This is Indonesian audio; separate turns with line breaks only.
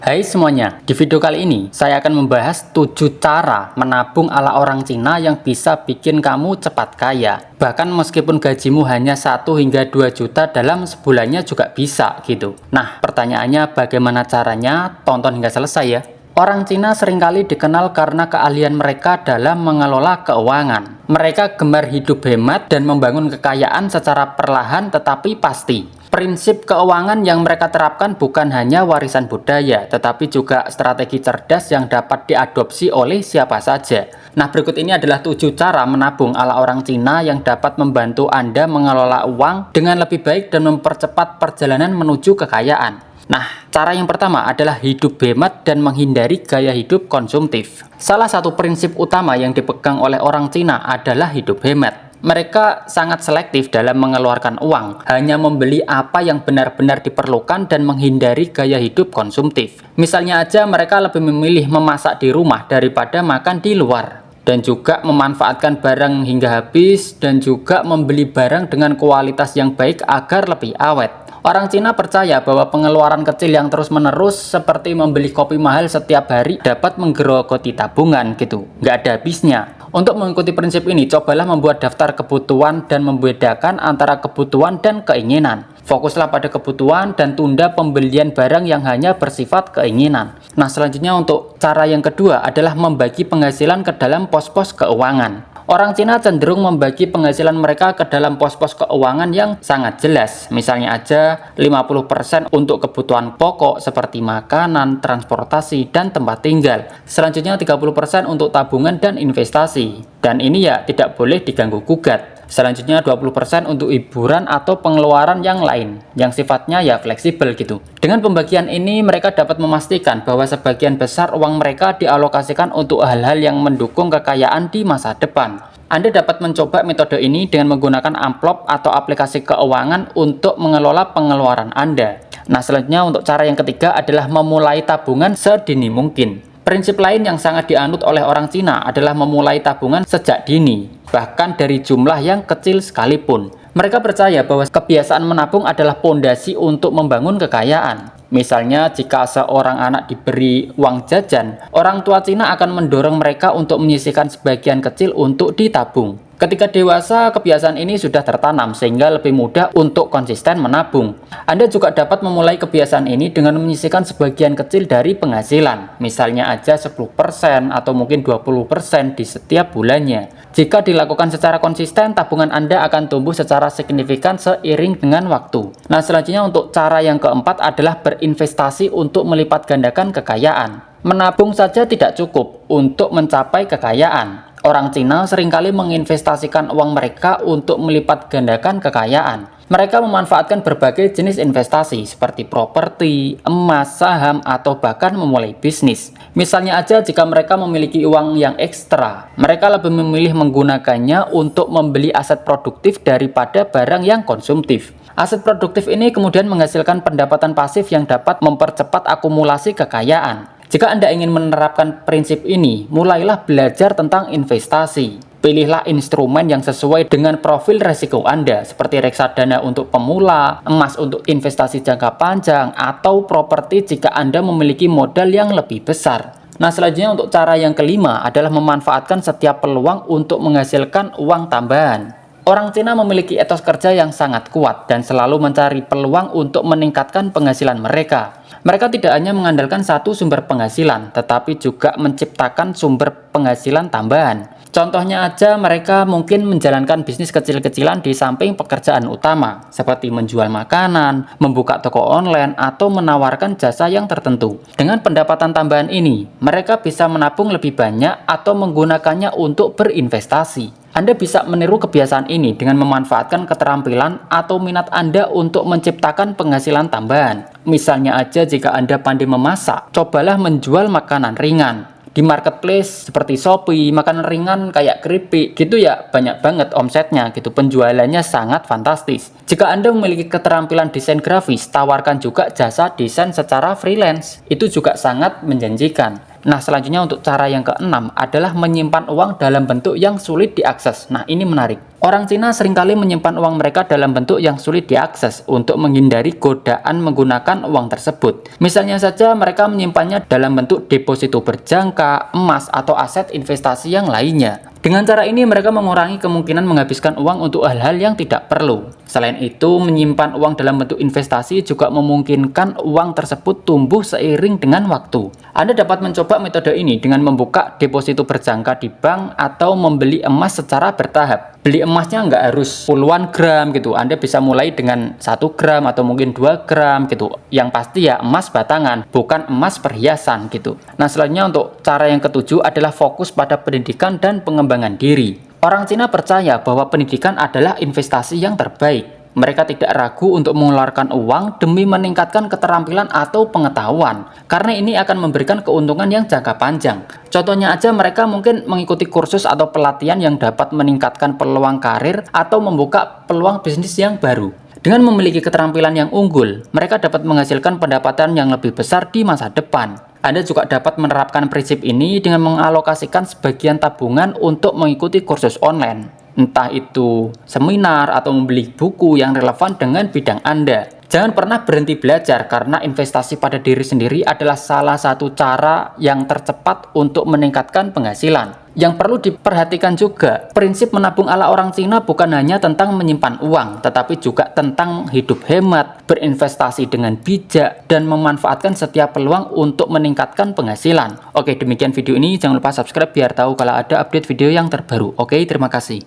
Hai semuanya, di video kali ini saya akan membahas 7 cara menabung ala orang Cina yang bisa bikin kamu cepat kaya. Bahkan meskipun gajimu hanya 1 hingga 2 juta dalam sebulannya juga bisa gitu. Nah, pertanyaannya bagaimana caranya? Tonton hingga selesai ya. Orang Cina seringkali dikenal karena keahlian mereka dalam mengelola keuangan. Mereka gemar hidup hemat dan membangun kekayaan secara perlahan tetapi pasti. Prinsip keuangan yang mereka terapkan bukan hanya warisan budaya, tetapi juga strategi cerdas yang dapat diadopsi oleh siapa saja. Nah, berikut ini adalah 7 cara menabung ala orang Cina yang dapat membantu Anda mengelola uang dengan lebih baik dan mempercepat perjalanan menuju kekayaan. Nah, cara yang pertama adalah hidup hemat dan menghindari gaya hidup konsumtif. Salah satu prinsip utama yang dipegang oleh orang Cina adalah hidup hemat. Mereka sangat selektif dalam mengeluarkan uang, hanya membeli apa yang benar-benar diperlukan dan menghindari gaya hidup konsumtif. Misalnya aja mereka lebih memilih memasak di rumah daripada makan di luar. Dan juga memanfaatkan barang hingga habis dan juga membeli barang dengan kualitas yang baik agar lebih awet. Orang Cina percaya bahwa pengeluaran kecil yang terus-menerus seperti membeli kopi mahal setiap hari dapat menggerogoti tabungan gitu, nggak ada habisnya. Untuk mengikuti prinsip ini, cobalah membuat daftar kebutuhan dan membedakan antara kebutuhan dan keinginan. Fokuslah pada kebutuhan dan tunda pembelian barang yang hanya bersifat keinginan. Nah, selanjutnya untuk cara yang kedua adalah membagi penghasilan ke dalam pos-pos keuangan. Orang Cina cenderung membagi penghasilan mereka ke dalam pos-pos keuangan yang sangat jelas. Misalnya aja 50% untuk kebutuhan pokok seperti makanan, transportasi, dan tempat tinggal. Selanjutnya 30% untuk tabungan dan investasi. Dan ini ya tidak boleh diganggu gugat. Selanjutnya 20% untuk hiburan atau pengeluaran yang lain, yang sifatnya ya fleksibel gitu. Dengan pembagian ini mereka dapat memastikan bahwa sebagian besar uang mereka dialokasikan untuk hal-hal yang mendukung kekayaan di masa depan. Anda dapat mencoba metode ini dengan menggunakan amplop atau aplikasi keuangan untuk mengelola pengeluaran Anda. Nah, selanjutnya untuk cara yang ketiga adalah memulai tabungan sedini mungkin. Prinsip lain yang sangat dianut oleh orang Cina adalah memulai tabungan sejak dini, bahkan dari jumlah yang kecil sekalipun. Mereka percaya bahwa kebiasaan menabung adalah pondasi untuk membangun kekayaan. Misalnya, jika seorang anak diberi uang jajan, orang tua Cina akan mendorong mereka untuk menyisihkan sebagian kecil untuk ditabung. Ketika dewasa, kebiasaan ini sudah tertanam sehingga lebih mudah untuk konsisten menabung. Anda juga dapat memulai kebiasaan ini dengan menyisihkan sebagian kecil dari penghasilan, misalnya aja 10% atau mungkin 20% di setiap bulannya. Jika dilakukan secara konsisten, tabungan Anda akan tumbuh secara signifikan seiring dengan waktu. Nah, selanjutnya untuk cara yang keempat adalah berinvestasi untuk melipat gandakan kekayaan. Menabung saja tidak cukup untuk mencapai kekayaan. Orang Cina seringkali menginvestasikan uang mereka untuk melipat gandakan kekayaan. Mereka memanfaatkan berbagai jenis investasi seperti properti, emas, saham, atau bahkan memulai bisnis. Misalnya aja jika mereka memiliki uang yang ekstra, mereka lebih memilih menggunakannya untuk membeli aset produktif daripada barang yang konsumtif. Aset produktif ini kemudian menghasilkan pendapatan pasif yang dapat mempercepat akumulasi kekayaan. Jika Anda ingin menerapkan prinsip ini, mulailah belajar tentang investasi. Pilihlah instrumen yang sesuai dengan profil resiko Anda, seperti reksadana untuk pemula, emas untuk investasi jangka panjang, atau properti jika Anda memiliki modal yang lebih besar. Nah, selanjutnya untuk cara yang kelima adalah memanfaatkan setiap peluang untuk menghasilkan uang tambahan. Orang Cina memiliki etos kerja yang sangat kuat dan selalu mencari peluang untuk meningkatkan penghasilan mereka. Mereka tidak hanya mengandalkan satu sumber penghasilan, tetapi juga menciptakan sumber penghasilan tambahan. Contohnya aja mereka mungkin menjalankan bisnis kecil-kecilan di samping pekerjaan utama, seperti menjual makanan, membuka toko online, atau menawarkan jasa yang tertentu. Dengan pendapatan tambahan ini, mereka bisa menabung lebih banyak atau menggunakannya untuk berinvestasi. Anda bisa meniru kebiasaan ini dengan memanfaatkan keterampilan atau minat Anda untuk menciptakan penghasilan tambahan. Misalnya aja jika Anda pandai memasak, cobalah menjual makanan ringan. Di marketplace seperti Shopee, makanan ringan kayak keripik gitu ya banyak banget omsetnya gitu, penjualannya sangat fantastis. Jika Anda memiliki keterampilan desain grafis, tawarkan juga jasa desain secara freelance, itu juga sangat menjanjikan. Nah, selanjutnya untuk cara yang keenam adalah menyimpan uang dalam bentuk yang sulit diakses. Nah, ini menarik. Orang Cina seringkali menyimpan uang mereka dalam bentuk yang sulit diakses untuk menghindari godaan menggunakan uang tersebut. Misalnya saja mereka menyimpannya dalam bentuk deposito berjangka, emas, atau aset investasi yang lainnya. Dengan cara ini mereka mengurangi kemungkinan menghabiskan uang untuk hal-hal yang tidak perlu. Selain itu, menyimpan uang dalam bentuk investasi juga memungkinkan uang tersebut tumbuh seiring dengan waktu. Anda dapat mencoba metode ini dengan membuka deposito berjangka di bank atau membeli emas secara bertahap. Beli emasnya nggak harus puluhan gram gitu. Anda bisa mulai dengan 1 gram atau mungkin 2 gram gitu. Yang pasti ya emas batangan, bukan emas perhiasan gitu. Nah, selanjutnya untuk cara yang ketujuh adalah fokus pada pendidikan dan pengembangan diri. Orang Cina percaya bahwa pendidikan adalah investasi yang terbaik. Mereka tidak ragu untuk mengeluarkan uang demi meningkatkan keterampilan atau pengetahuan, karena ini akan memberikan keuntungan yang jangka panjang. Contohnya aja mereka mungkin mengikuti kursus atau pelatihan yang dapat meningkatkan peluang karir atau membuka peluang bisnis yang baru. Dengan memiliki keterampilan yang unggul, mereka dapat menghasilkan pendapatan yang lebih besar di masa depan. Anda juga dapat menerapkan prinsip ini dengan mengalokasikan sebagian tabungan untuk mengikuti kursus online. Entah itu seminar atau membeli buku yang relevan dengan bidang Anda. Jangan pernah berhenti belajar karena investasi pada diri sendiri adalah salah satu cara yang tercepat untuk meningkatkan penghasilan. Yang perlu diperhatikan juga, prinsip menabung ala orang Cina bukan hanya tentang menyimpan uang, tetapi juga tentang hidup hemat, berinvestasi dengan bijak, dan memanfaatkan setiap peluang untuk meningkatkan penghasilan. Oke, demikian video ini. Jangan lupa subscribe biar tahu kalau ada update video yang terbaru. Oke, terima kasih.